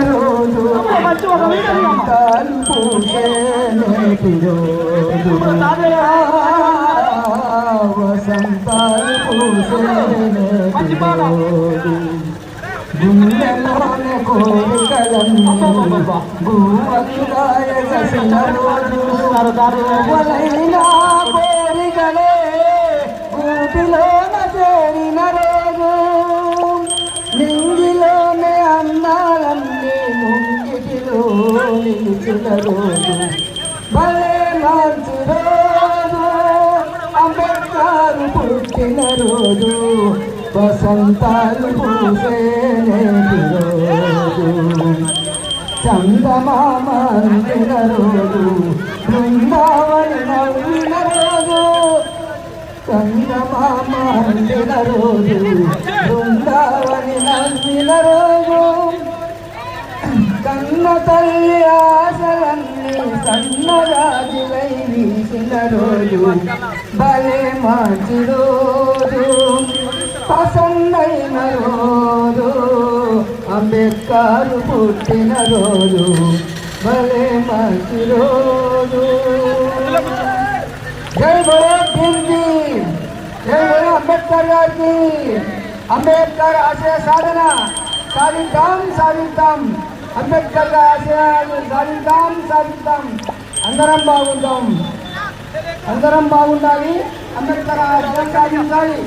రోజు వసంతాలు పూసే నేటి రోజు వసంతాలు పూసే నేటి రోజు గుండెలోనే కోరికలన్నీ భూమతులాయ గసిన రోజు వలైనా కోరికలే గూటిలోన చేరిన రోజు నింగిలోనే అన్నాలన్నీ ముంగిటిలో నిలిచిన రోజు భలే మంచి రోజు అంబేద్కర్ పుట్టిన రోజు వసంతాలు పూసే నేటి రోజు చందమామ అందిన రోజు బృందావని నవ్విన రోజు చందమామ అందిన రోజు బృందావని నవ్విన రోజు కన్న తల్లి ఆశలన్నీ సన్నరాజులై వీసిన రోజు భలే మంచి రోజు పసందైన రోజు అంబేద్కర్ పుట్టిన రోజు భలే మంచి రోజు జై బోలో హిందీ జై బోలో అంబేద్కర్ గారికి అంబేద్కర్ ఆశయ సాధన సాధిద్దాం సాధిద్దాం అంబేద్కర్ గారి ఆశయాలు సాధిద్దాం సాధిద్దాం అందరం బాగుందాం అందరం బాగుండాలి అంబేద్కర్ ఆశయం సాధించాలి